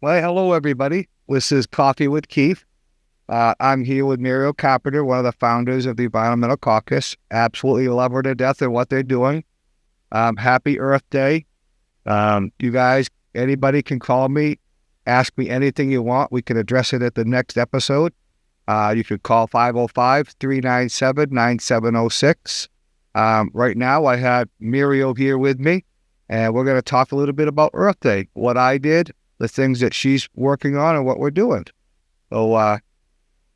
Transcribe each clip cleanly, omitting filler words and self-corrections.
Well, hello, everybody. This is Coffee with Keith. I'm here with Muriel Carpenter, one of the founders of the Environmental Caucus. Absolutely love her to death and what they're doing. Happy Earth Day. You guys, anybody can call me, ask me anything you want. We can address it at the next episode. You could call 505-397-9706. Right now, I have Muriel here with me, and we're going to talk a little bit about Earth Day, what I did, the things that she's working on, and what we're doing. So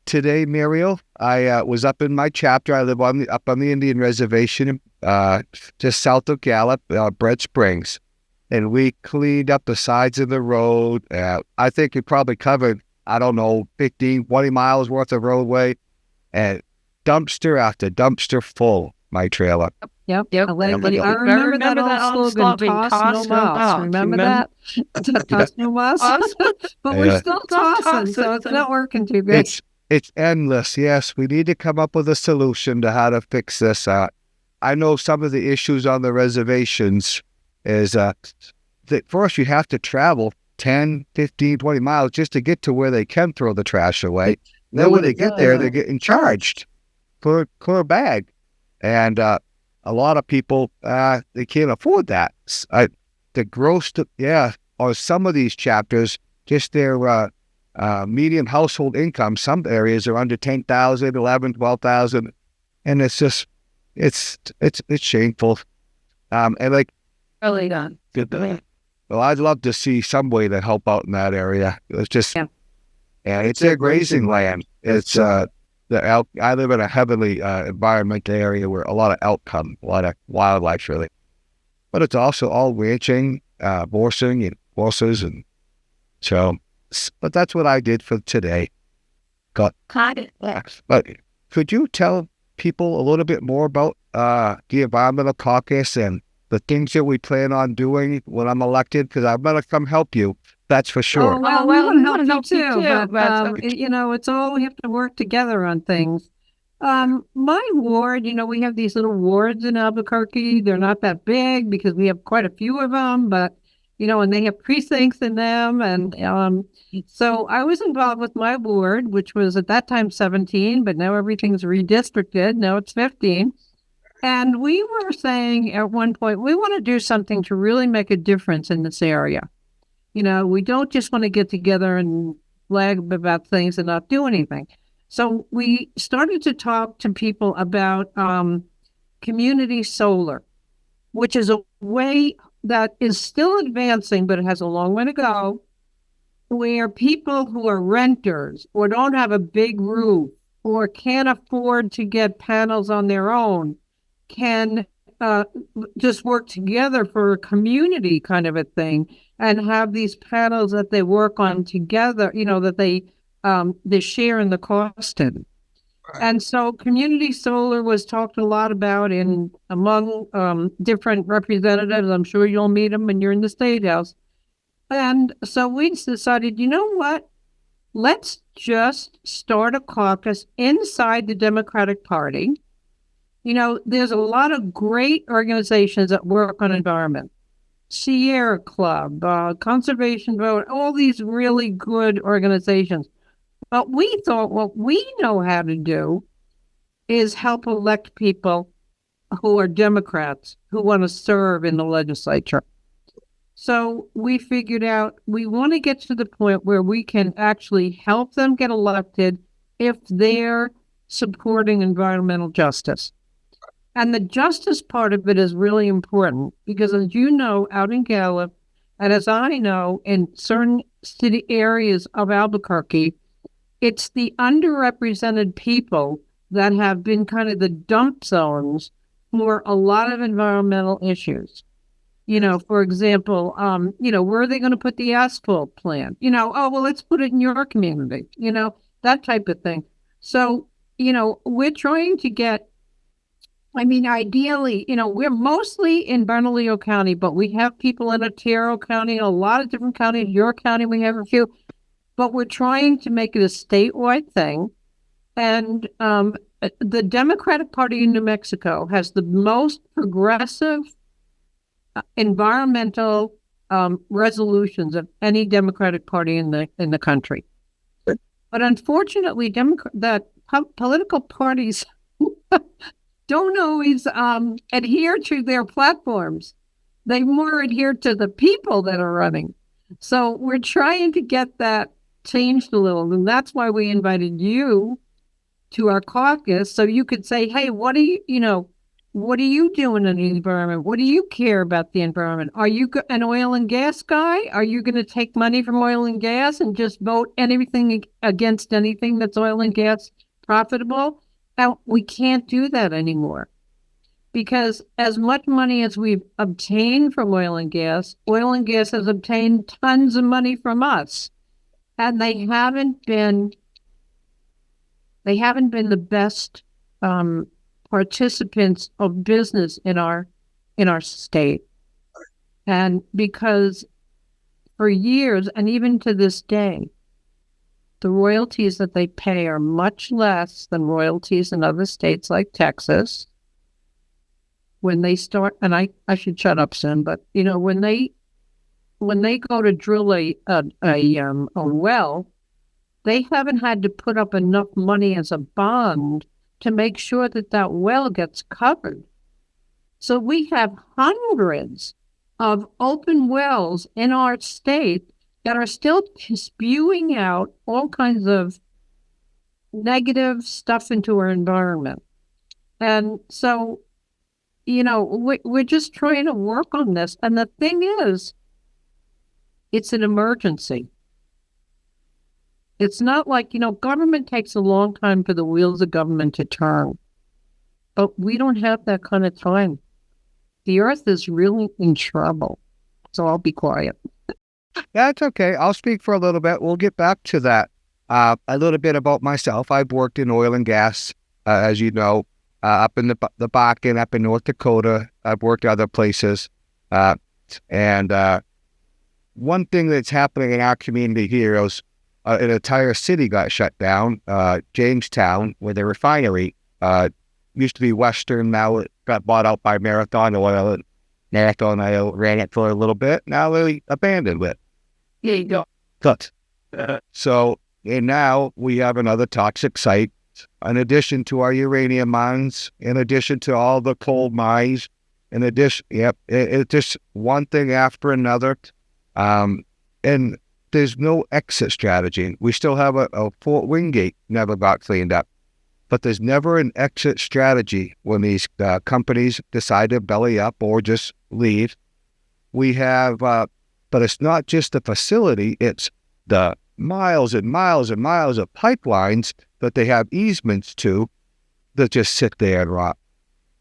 today, Muriel, I was up in my chapter. I live up on the Indian Reservation, just south of Gallup, Bread Springs, and we cleaned up the sides of the road. I think we probably covered, I don't know, 15, 20 miles worth of roadway, and dumpster after dumpster full, my trailer. Yep. Yep. I remember that old slogan, toss no mouse. Remember that? Toss no mouse. But we're still tossing, so it's not working too good. It's endless. Yes, we need to come up with a solution to how to fix this. I know some of the issues on the reservations is that first you have to travel 10, 15, 20 miles just to get to where they can throw the trash away. Then when they get there, they're getting charged for a bag. And a lot of people, they can't afford that. Or some of these chapters, just their median household income, some areas are under 10,000, 11, 12,000. And it's just, it's shameful. And like, Really done. Well, I'd love to see some way to help out in that area. It's just, and it's their grazing land. It's, I live in a heavily environmental area where a lot of elk come, a lot of wildlife, really. But it's also all ranching, horsing, and horses, and so. But that's what I did for today. But could you tell people a little bit more about the Environmental Caucus and the things that we plan on doing when I'm elected? Because I'm going to come help you. That's for sure. Oh, well, we want to help you too. But, it's all, we have to work together on things. My ward, we have these little wards in Albuquerque. They're not that big because we have quite a few of them, but, and they have precincts in them. And so I was involved with my ward, which was at that time 17, but now everything's redistricted. Now it's 15. And we were saying at one point, we want to do something to really make a difference in this area. We don't just want to get together and flag about things and not do anything. So we started to talk to people about community solar, which is a way that is still advancing, but it has a long way to go, where people who are renters or don't have a big roof or can't afford to get panels on their own can just work together for a community kind of a thing and have these panels that they work on together, that they share in the cost in. Right. And so community solar was talked a lot about among different representatives. I'm sure you'll meet them when you're in the State House. And so we decided, you know what? Let's just start a caucus inside the Democratic Party. There's a lot of great organizations that work on environment. Sierra Club, Conservation Vote, all these really good organizations. But we thought what we know how to do is help elect people who are Democrats who want to serve in the legislature. So we figured out we want to get to the point where we can actually help them get elected if they're supporting environmental justice. And the justice part of it is really important because, as you know, out in Gallup, and as I know, in certain city areas of Albuquerque, it's the underrepresented people that have been kind of the dump zones for a lot of environmental issues. For example, where are they going to put the asphalt plant? Let's put it in your community, that type of thing. So, we're trying to get, ideally, we're mostly in Bernalillo County, but we have people in Otero County, a lot of different counties. Your county, we have a few. But we're trying to make it a statewide thing. And the Democratic Party in New Mexico has the most progressive environmental resolutions of any Democratic Party in the country. But unfortunately, political parties don't always adhere to their platforms. They more adhere to the people that are running. So we're trying to get that changed a little. And that's why we invited you to our caucus. So you could say, hey, what are you doing in the environment? What do you care about the environment? Are you an oil and gas guy? Are you going to take money from oil and gas and just vote anything against anything that's oil and gas profitable? Now, we can't do that anymore. Because as much money as we've obtained from oil and gas has obtained tons of money from us. And they haven't been the best participants of business in our state. And because for years, and even to this day, the royalties that they pay are much less than royalties in other states like Texas. When they start, and I should shut up soon, but when they go to drill a well, they haven't had to put up enough money as a bond to make sure that well gets covered. So we have hundreds of open wells in our state that are still spewing out all kinds of negative stuff into our environment. And so, we're just trying to work on this. And the thing is, it's an emergency. It's not like, government takes a long time for the wheels of government to turn. But we don't have that kind of time. The earth is really in trouble. So I'll be quiet. That's okay. I'll speak for a little bit. We'll get back to that. A little bit about myself. I've worked in oil and gas, as you know, up in the Bakken, up in North Dakota. I've worked other places. And one thing that's happening in our community here is an entire city got shut down. Jamestown, where the refinery used to be Western. Now it got bought out by Marathon Oil. Marathon Oil ran it for a little bit. Now they abandoned it. There you go. Cut. So, and now we have another toxic site, in addition to our uranium mines, in addition to all the coal mines, in addition, it's just one thing after another. And there's no exit strategy. We still have a Fort Wingate never got cleaned up, but there's never an exit strategy when these companies decide to belly up or just leave. We have, but it's not just the facility, it's the miles and miles and miles of pipelines that they have easements to that just sit there and rot.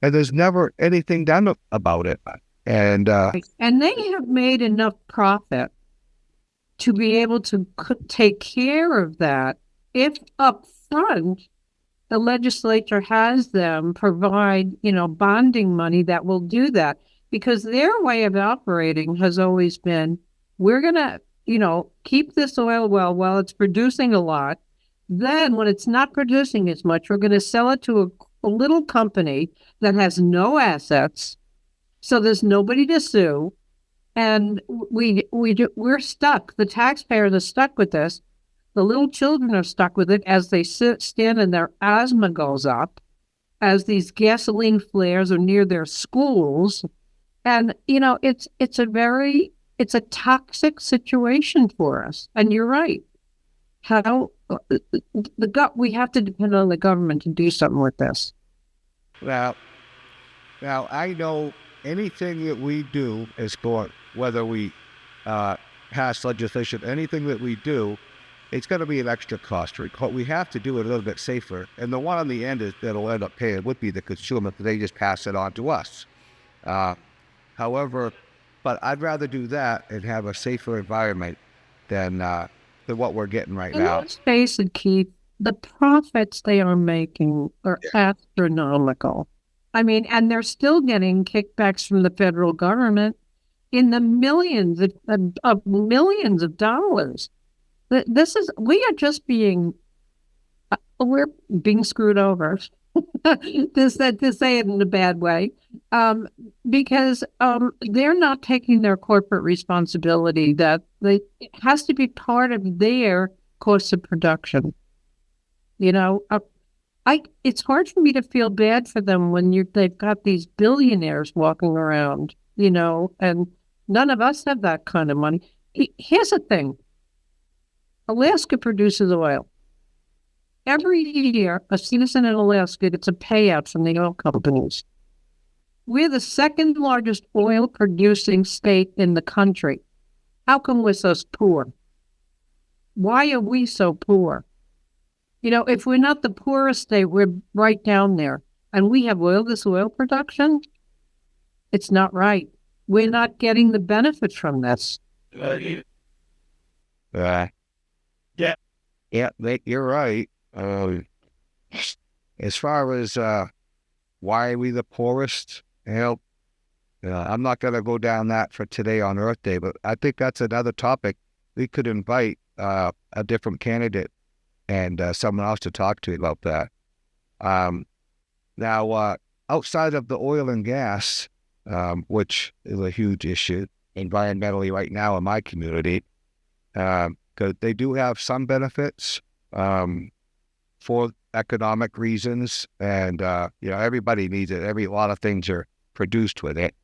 And there's never anything done about it. And they have made enough profit to be able to take care of that if up front the legislature has them provide, bonding money that will do that. Because their way of operating has always been, we're going to, keep this oil well while it's producing a lot. Then when it's not producing as much, we're going to sell it to a little company that has no assets. So there's nobody to sue. And we're stuck. The taxpayers are stuck with this. The little children are stuck with it as they stand and their asthma goes up, as these gasoline flares are near their schools. And, it's a toxic situation for us. And you're right. We have to depend on the government to do something with this. Now I know anything that we do is going, whether we pass legislation, anything that we do, it's going to be an extra cost. We have to do it a little bit safer. And the one on the end that'll end up paying would be the consumer, because they just pass it on to us. However, but I'd rather do that and have a safer environment than what we're getting right now. Let's face it, Keith, the profits they are making are astronomical. I mean, and they're still getting kickbacks from the federal government in the millions of dollars. We are just we're being screwed over. to say it in a bad way, because they're not taking their corporate responsibility that it has to be part of their cost of production. You know, it's hard for me to feel bad for them when they've got these billionaires walking around, and none of us have that kind of money. Here's the thing. Alaska produces oil. Every year, a citizen in Alaska gets a payout from the oil companies. We're the second largest oil producing state in the country. How come we're so poor? Why are we so poor? If we're not the poorest state, we're right down there. And we have this oil production. It's not right. We're not getting the benefit from this. Yeah. Yeah, you're right. As far as why are we the poorest, I'm not going to go down that for today on Earth Day, but I think that's another topic. We could invite a different candidate and someone else to talk to about that. Now, outside of the oil and gas, which is a huge issue environmentally right now in my community, because they do have some benefits for economic reasons, and everybody needs it. A lot of things are produced with it,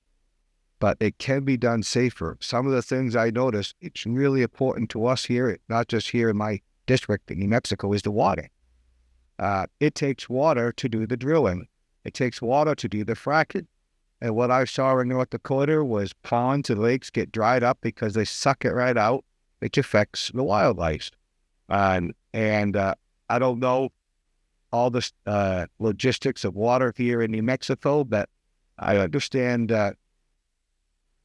but it can be done safer. Some of the things I noticed, it's really important to us here, not just here in my district in New Mexico, is the water. It takes water to do the drilling. It takes water to do the fracking. And what I saw in North Dakota was ponds and lakes get dried up because they suck it right out, which affects the wildlife. And I don't know all the logistics of water here in New Mexico, but I understand.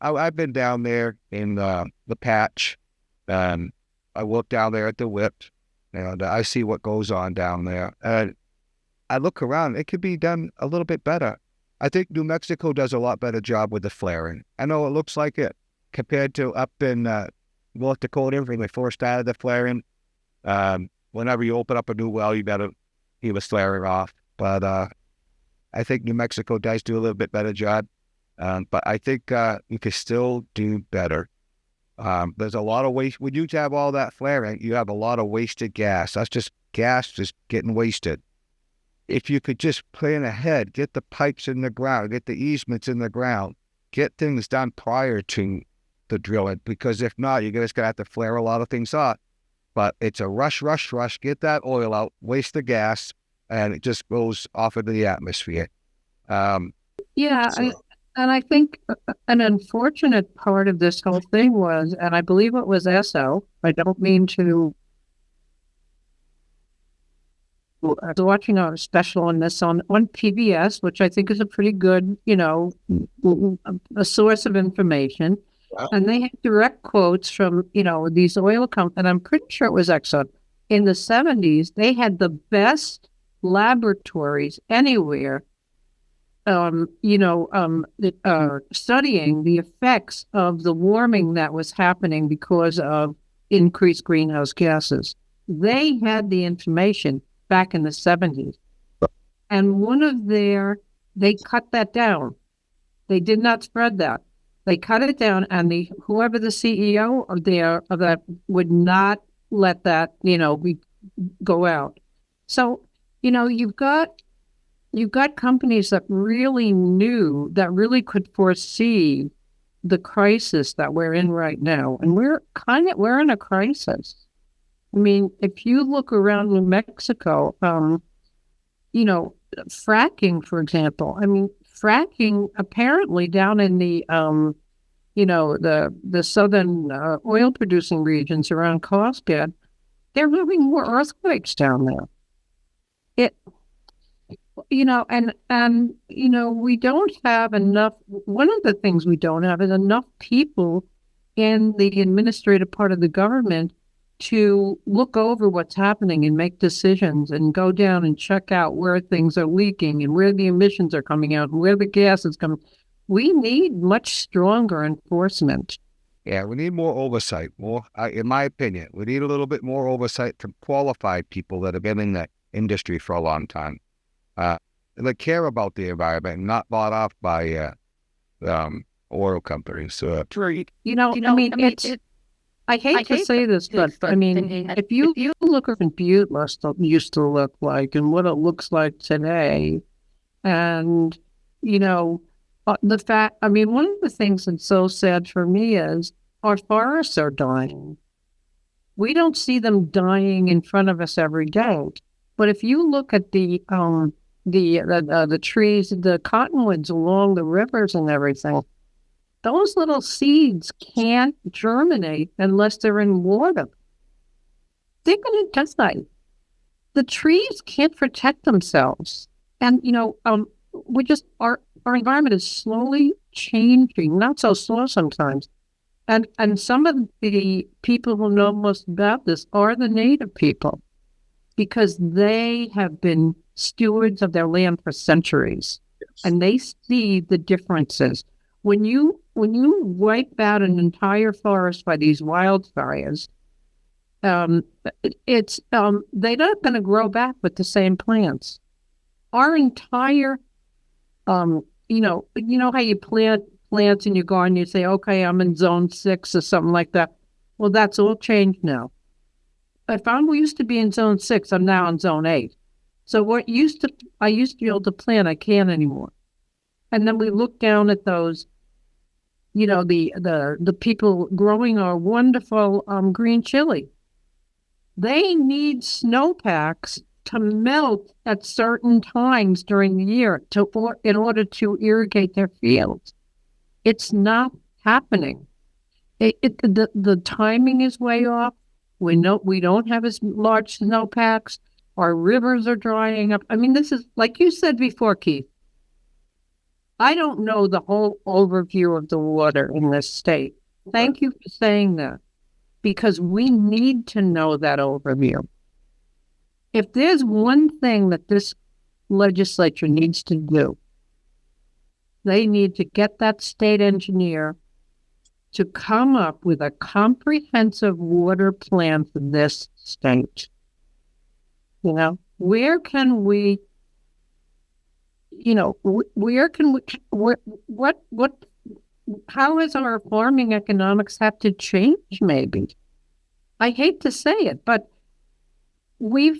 I've been down there in the patch, and I work down there at the whip, and I see what goes on down there. And I look around, it could be done a little bit better. I think New Mexico does a lot better job with the flaring. I know it looks like it compared to up in North Dakota when they first started the flaring. Whenever you open up a new well, you better keep a flaring off. But I think New Mexico does do a little bit better job. But I think you could still do better. There's a lot of waste. When you have all that flaring, you have a lot of wasted gas. That's just gas just getting wasted. If you could just plan ahead, get the pipes in the ground, get the easements in the ground, get things done prior to the drilling, because if not, you're just going to have to flare a lot of things off. But it's a rush, get that oil out, waste the gas, and it just goes off into the atmosphere. Yeah, and I think an unfortunate part of this whole thing was, and I believe it was Esso, I don't mean to, I was watching a special on this on PBS, which I think is a pretty good, a source of information. Wow. And they had direct quotes from, these oil companies, and I'm pretty sure it was Exxon. In the 70s, they had the best laboratories anywhere, studying the effects of the warming that was happening because of increased greenhouse gases. They had the information back in the 70s. And they cut that down. They did not spread that. They cut it down, and whoever the CEO of that would not let that, go out. So, you've got companies that really could foresee the crisis that we're in right now. And we're in a crisis. I mean, if you look around New Mexico, fracking, for example, fracking apparently down in the, the southern oil producing regions around Koffee, they're having more earthquakes down there. We don't have enough. One of the things we don't have is enough people in the administrative part of the government to look over what's happening and make decisions and go down and check out where things are leaking and where the emissions are coming out and where the gas is coming. We need much stronger enforcement. Yeah, we need more oversight. In my opinion, we need a little bit more oversight from qualified people that have been in the industry for a long time. that care about the environment and not bought off by oil companies. Right. I mean, I hate to say this, but I mean, if you look at what Butte used to look like and what it looks like today, and, the fact, I mean, one of the things that's so sad for me is our forests are dying. We don't see them dying in front of us every day. But if you look at the trees, the cottonwoods along the rivers and everything, those little seeds can't germinate unless they're in water. They're going to die. The trees can't protect themselves. And, our environment is slowly changing, not so slow sometimes. And some of the people who know most about this are the Native people, because they have been stewards of their land for centuries, and they see the differences. When you wipe out an entire forest by these wildfires, it's they're not going to grow back with the same plants. Our entire, how you plant plants in your garden, you say, okay, I'm in zone 6 or something like that. Well, that's all changed now. If we used to be in zone 6, I'm now in zone 8. So I used to be able to plant, I can't anymore. And then we look down at those, the people growing our wonderful green chili. They need snowpacks to melt at certain times during the year in order to irrigate their fields. It's not happening. The timing is way off. We don't have as large snowpacks. Our rivers are drying up. I mean, this is, like you said before, Keith, I don't know the whole overview of the water in this state. Thank you for saying that, because we need to know that overview. If there's one thing that this legislature needs to do, they need to get that state engineer to come up with a comprehensive water plan for this state. Where can we, how does our farming economics have to change maybe? I hate to say it, but we've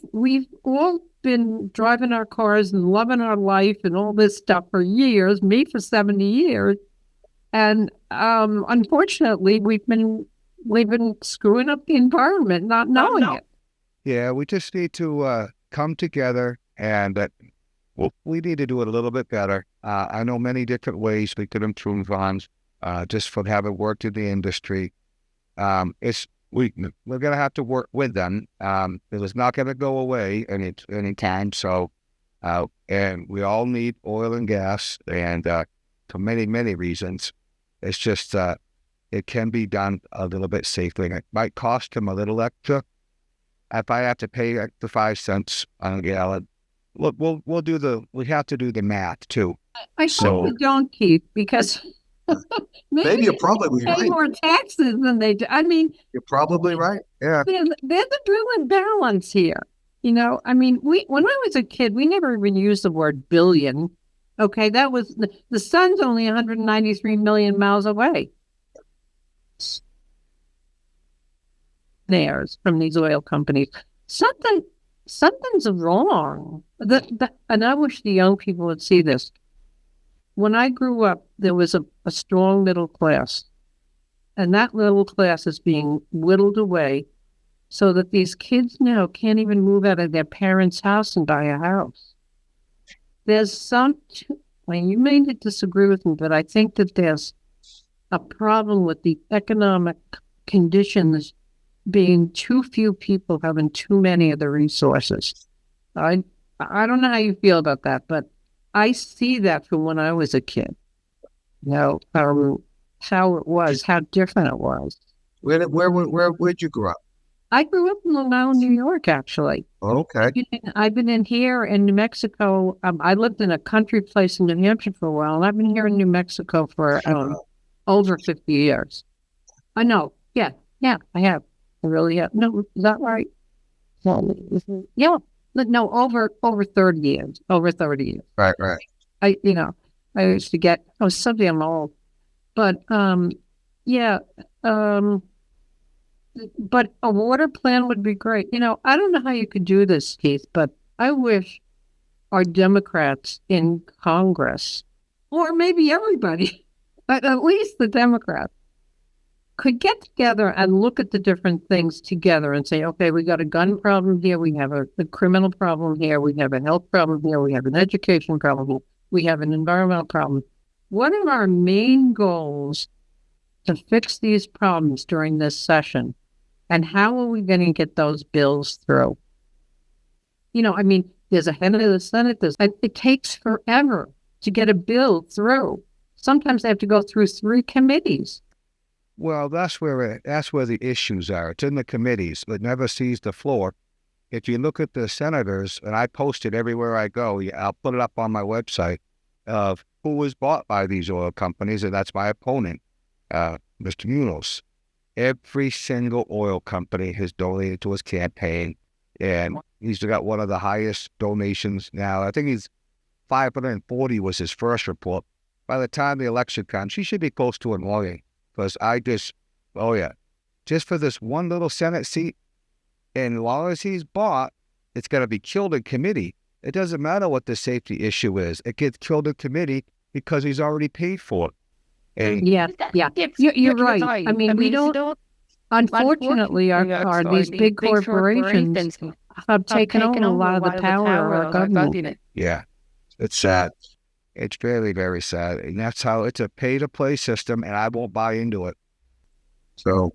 all been driving our cars and loving our life and all this stuff for years, me for 70 years. And unfortunately, we've been screwing up the environment, not knowing it. Yeah, we just need to come together, and we need to do it a little bit better. I know many different ways we could improve on, just from having worked in the industry. We're going to have to work with them. It was not going to go away any time. So, and we all need oil and gas, and for many, many reasons. It's just it can be done a little bit safely. It might cost them a little extra. If I have to pay the 5 cents on a gallon, we have to do the math too. I hope you don't, Keith, because maybe you're probably pay right. more taxes than they do. I mean, you're probably right. Yeah, there's a real imbalance here. I mean, when I was a kid, we never even used the word billion. Okay, that was the sun's only 193 million miles away. Theirs from these oil companies. Something's wrong. And I wish the young people would see this. When I grew up, there was a strong middle class, and that middle class is being whittled away, so that these kids now can't even move out of their parents' house and buy a house. There's you may disagree with me, but I think that there's a problem with the economic conditions being too few people having too many of the resources. I don't know how you feel about that, but I see that from when I was a kid. How it was, how different it was. Where'd you grow up? I grew up in Long Island, New York, actually. Okay. I've been in here in New Mexico. I lived in a country place in New Hampshire for a while, and I've been here in New Mexico for over 50 years. I know. Yeah, I have. I really have. No, is that right? Yeah. No, over 30 years. Over 30 years. Right, right. I used to get. I was so damn old, but yeah. Um, but a water plan would be great. I don't know how you could do this, Keith, but I wish our Democrats in Congress, or maybe everybody, but at least the Democrats, could get together and look at the different things together and say, okay, we got a gun problem here, we have a criminal problem here, we have a health problem here, we have an education problem here, we have an environmental problem. What are our main goals to fix these problems during this session? And how are we going to get those bills through? There's a head of the Senate. It takes forever to get a bill through. Sometimes they have to go through 3 committees. Well, that's where the issues are. It's in the committees. It never sees the floor. If you look at the senators, and I post it everywhere I go, I'll put it up on my website of who was bought by these oil companies, and that's my opponent, Mr. Munoz. Every single oil company has donated to his campaign, and he's got one of the highest donations now. I think he's 540 was his first report. By the time the election comes, he should be close to $1 million. Because just for this one little Senate seat, and as long as he's bought, it's going to be killed in committee. It doesn't matter what the safety issue is. It gets killed in committee because he's already paid for it. And yeah. You're right. I mean, we don't, unfortunately, these big corporations have taken over a lot of the power of our government. Yeah, it's sad. It's very, very sad. And that's how it's a pay-to-play system, and I won't buy into it. So,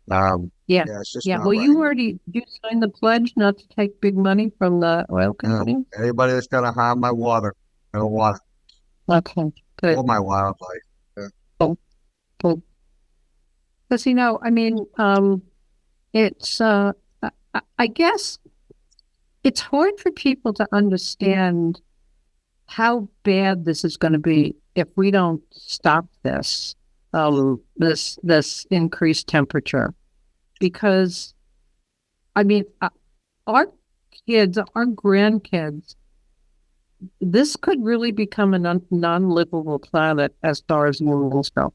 it's just not Well, right. did you sign the pledge not to take big money from the oil company? Anybody that's going to harm my water, I don't want it. Okay, good. Or my wildlife. Cool. Because, it's, I guess it's hard for people to understand how bad this is going to be if we don't stop this increased temperature. Because, our kids, our grandkids, this could really become a non-livable planet as far as humans go.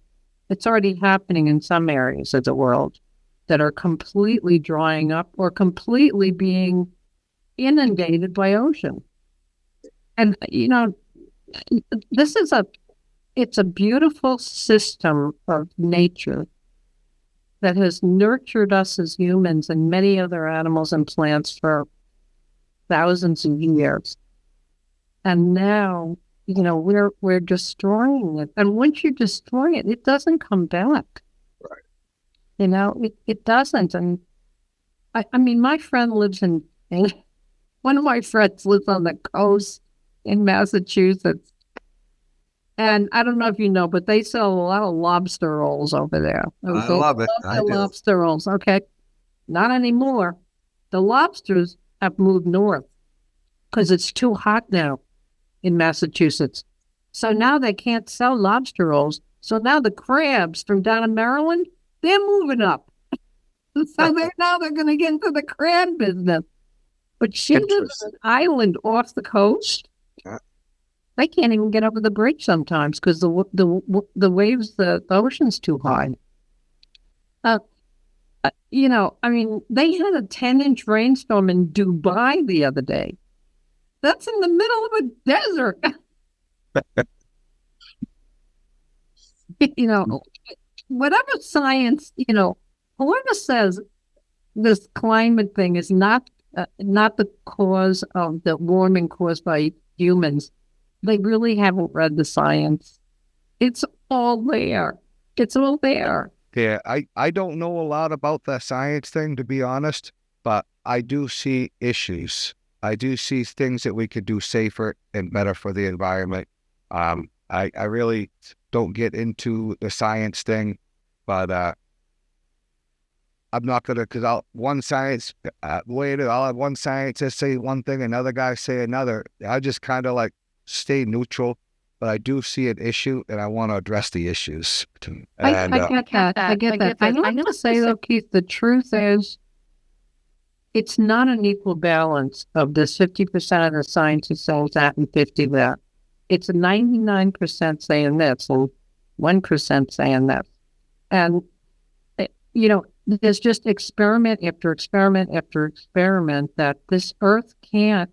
It's already happening in some areas of the world that are completely drying up or completely being inundated by ocean. And, it's a beautiful system of nature that has nurtured us as humans and many other animals and plants for thousands of years. And now, we're destroying it. And once you destroy it, it doesn't come back. Right. It doesn't. And my friend lives one of my friends lives on the coast in Massachusetts. And I don't know if you know, but they sell a lot of lobster rolls over there. I love it. I do. Lobster rolls. Okay. Not anymore. The lobsters have moved north because it's too hot now in Massachusetts. So now they can't sell lobster rolls. So now the crabs from down in Maryland, they're moving up. So they're going to get into the crab business. But she lives on an island off the coast. They can't even get over the bridge sometimes because the waves, the ocean's too high. They had a 10-inch rainstorm in Dubai the other day. That's in the middle of a desert. Whatever science, whoever says this climate thing is not the cause of the warming caused by humans, they really haven't read the science. It's all there. It's all there. Yeah, I don't know a lot about the science thing, to be honest, but I do see issues. I do see things that we could do safer and better for the environment. I really don't get into the science thing, but I'm not gonna, because I'll have one scientist say one thing, another guy say another. I just kind of like stay neutral, but I do see an issue and I want to address the issues. I get that. I have to say though, Keith, the truth is, it's not an equal balance of this 50% of the scientists saying that and 50 that. It's 99% saying this and 1% saying that. And, there's just experiment after experiment after experiment that this earth can't,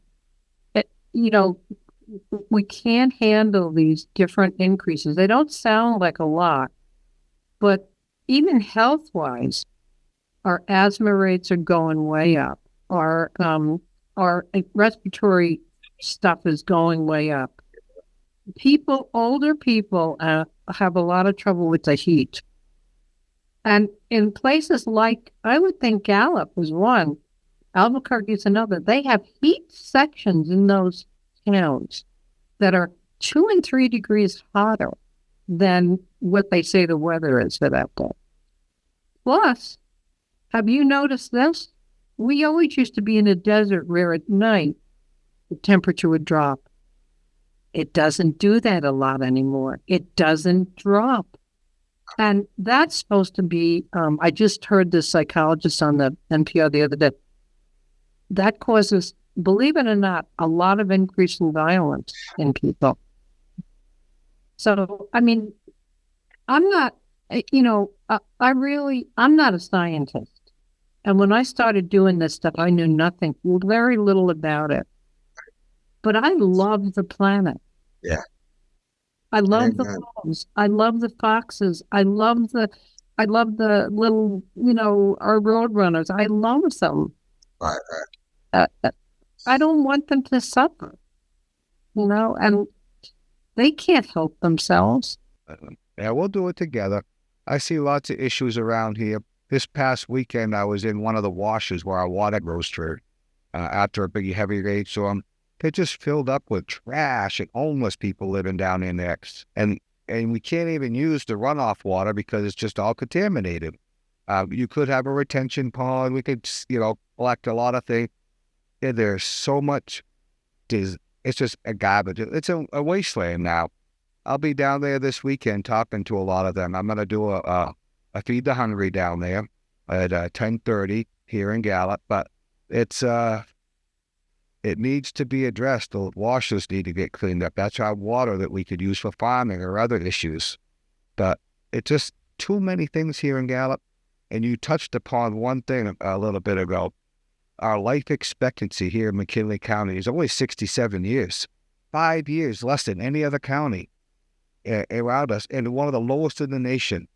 it, you know, we can't handle these different increases. They don't sound like a lot, but even health-wise, our asthma rates are going way up. Our respiratory stuff is going way up. Older people have a lot of trouble with the heat. And in places like, I would think Gallup was one, Albuquerque is another, they have heat sections in those towns that are 2 and 3 degrees hotter than what they say the weather is for that day. Plus, have you noticed this? We always used to be in a desert where at night the temperature would drop. It doesn't do that a lot anymore. It doesn't drop. And that's supposed to be, I just heard this psychologist on the NPR the other day. That causes, believe it or not, a lot of increase in violence in people. So, I mean, I'm not, I'm not a scientist. And when I started doing this stuff, I knew nothing, very little about it. But I love the planet. Yeah. I love the wolves. I love the foxes. I love the little, our road runners. I love them. Right. I don't want them to suffer, and they can't help themselves. Yeah, we'll do it together. I see lots of issues around here. This past weekend, I was in one of the washes where our water goes through after a big heavy rainstorm. They just filled up with trash and homeless people living down in there. And we can't even use the runoff water because it's just all contaminated. You could have a retention pond. We could, collect a lot of things. Yeah, there's so much. It's just a garbage. It's a wasteland now. I'll be down there this weekend talking to a lot of them. I'm going to do a Feed the Hungry down there at 10:30 here in Gallup. But it needs to be addressed. The washers need to get cleaned up. That's our water that we could use for farming or other issues. But it's just too many things here in Gallup. And you touched upon one thing a little bit ago. Our life expectancy here in McKinley County is only 67 years. 5 years less than any other county around us, and one of the lowest in the nation.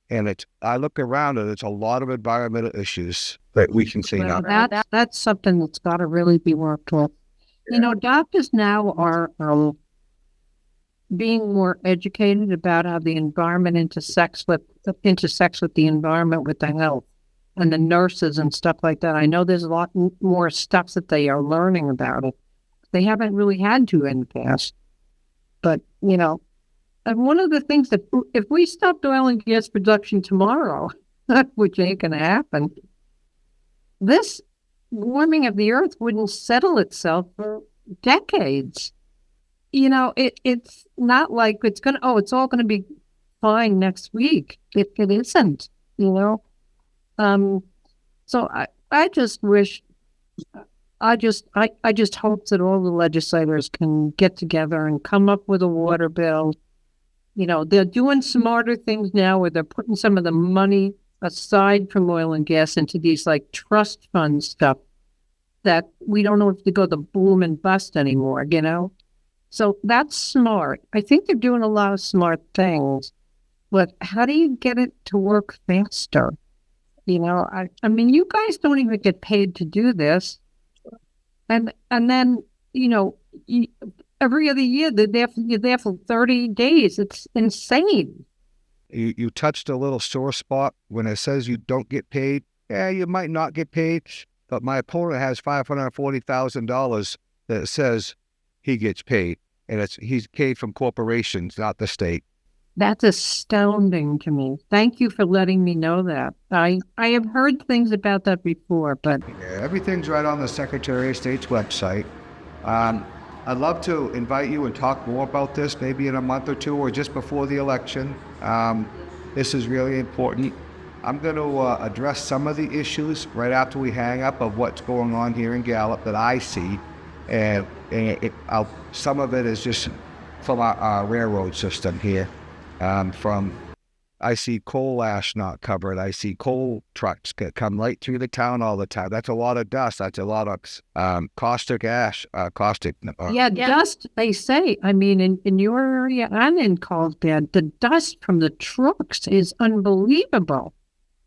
And I look around and it's a lot of environmental issues that we can clean up. That's something that's got to really be worked with. Yeah. Doctors now are being more educated about how the environment intersects with the environment, with the health, and the nurses and stuff like that. I know there's a lot more stuff that they are learning about it. They haven't really had to in the past. But, and one of the things that if we stopped oil and gas production tomorrow, which ain't going to happen, this warming of the earth wouldn't settle itself for decades. It's not like it's all going to be fine next week. It isn't, So I just wish, I just hope that all the legislators can get together and come up with a water bill. They're doing smarter things now where they're putting some of the money aside from oil and gas into these like trust fund stuff that we don't know if they go the boom and bust anymore, So that's smart. I think they're doing a lot of smart things, but how do you get it to work faster? I mean, you guys don't even get paid to do this. And then, every other year, you're there for 30 days. It's insane. You touched a little sore spot when it says you don't get paid. Yeah, you might not get paid, but my opponent has $540,000 that says he gets paid, and he's paid from corporations, not the state. That's astounding to me. Thank you for letting me know that. I have heard things about that before, but... Yeah, everything's right on the Secretary of State's website. I'd love to invite you and talk more about this maybe in a month or two or just before the election. This is really important. I'm going to address some of the issues right after we hang up of what's going on here in Gallup that I see. Some of it is just from our railroad system here. I see coal ash not covered. I see coal trucks come right through the town all the time. That's a lot of dust. That's a lot of caustic ash. Dust, they say. I mean, in your area and in Carlsbad, the dust from the trucks is unbelievable.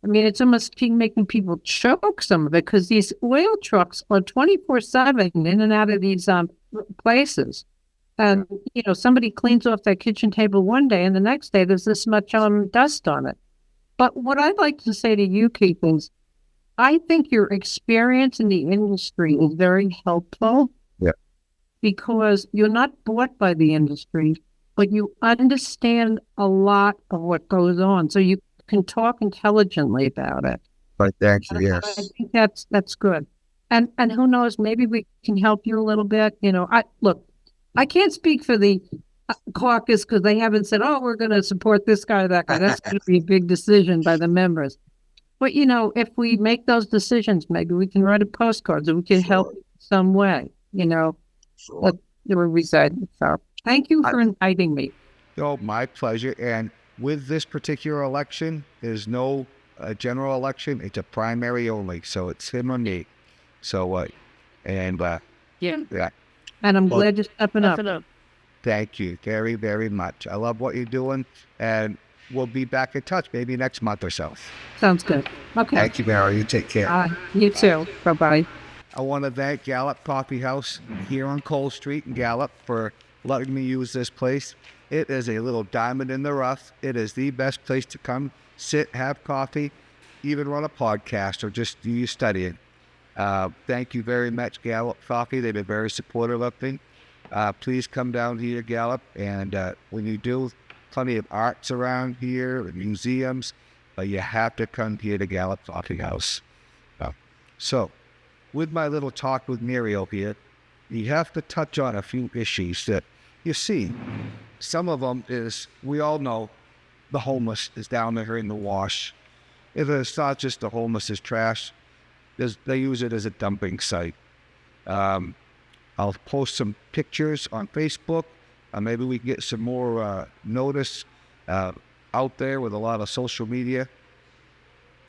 I mean, it's almost making people choke some of it because these oil trucks are 24/7 in and out of these places. And, somebody cleans off their kitchen table one day and the next day there's this much dust on it. But what I'd like to say to you, Keith, is I think your experience in the industry is very helpful. Yeah. Because you're not bought by the industry, but you understand a lot of what goes on. So you can talk intelligently about it. But thank you, I yes. think that's good. And who knows, maybe we can help you a little bit. I can't speak for the caucus because they haven't said, oh, we're going to support this guy or that guy. That's going to be a big decision by the members. But, if we make those decisions, maybe we can write a postcard so we can help in some way, Sure. So thank you for inviting me. Oh, my pleasure. And with this particular election, there's no general election. It's a primary only. So it's him or me. So, yeah. And I'm glad you're stepping up. Thank you very, very much. I love what you're doing, and we'll be back in touch maybe next month or so. Sounds good. Okay. Thank you, Mary. You take care. You too. Bye-bye. I want to thank Gallup Coffee House here on Cole Street in Gallup for letting me use this place. It is a little diamond in the rough. It is the best place to come, sit, have coffee, even run a podcast, or just do your studying. Thank you very much, Gallup Coffee. They've been very supportive of me. Please come down here, Gallup, and when you do, plenty of arts around here and museums, but you have to come here to Gallup Coffee House. So, with my little talk with Muriel here, you have to touch on a few issues that you see. Some of them is, we all know, the homeless is down there in the wash. If it's not just the homeless is trash, they use it as a dumping site. I'll post some pictures on Facebook. Maybe we can get some more notice out there with a lot of social media.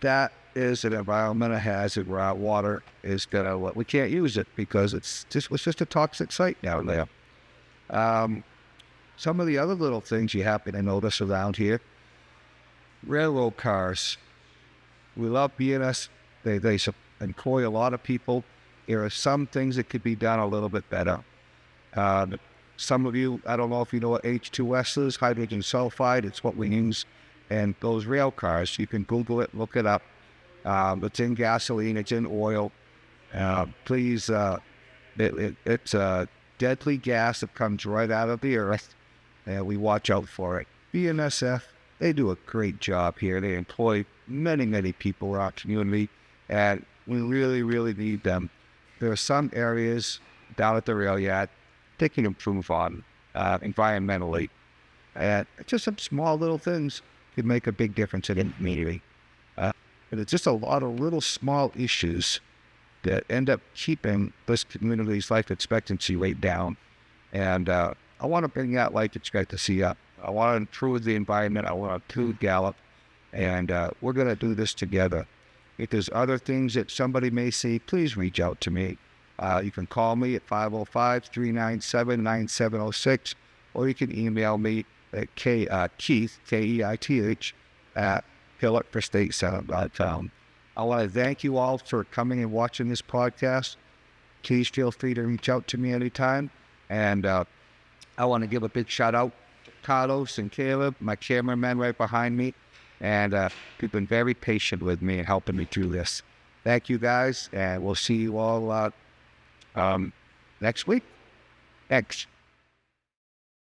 That is an environmental hazard where our water is we can't use it because it's just a toxic site down there. Some of the other little things you happen to notice around here: railroad cars. We love BNS. They employ a lot of people. There are some things that could be done a little bit better. Some of you, I don't know if you know what H2S is, hydrogen sulfide. It's what we use in those rail cars. You can Google it, look it up. It's in gasoline, it's in oil. Please, it's a deadly gas that comes right out of the earth, and we watch out for it. BNSF, they do a great job here. They employ many, many people in our community, and we really, really need them. There are some areas down at the rail yard they can improve on environmentally. And just some small little things could make a big difference in the community. And it's just a lot of little small issues that end up keeping this community's life expectancy rate down. And I want to bring that life expectancy up. I want to improve the environment. I want to improve Gallup. And we're going to do this together. If there's other things that somebody may see, please reach out to me. You can call me at 505-397-9706, or you can email me at Keith, Keith, at pillarforstatecenter.com. I want to thank you all for coming and watching this podcast. Please feel free to reach out to me anytime. And I want to give a big shout out to Carlos and Caleb, my cameramen right behind me. And you've been very patient with me and helping me through this. Thank you, guys, and we'll see you all next week. Thanks.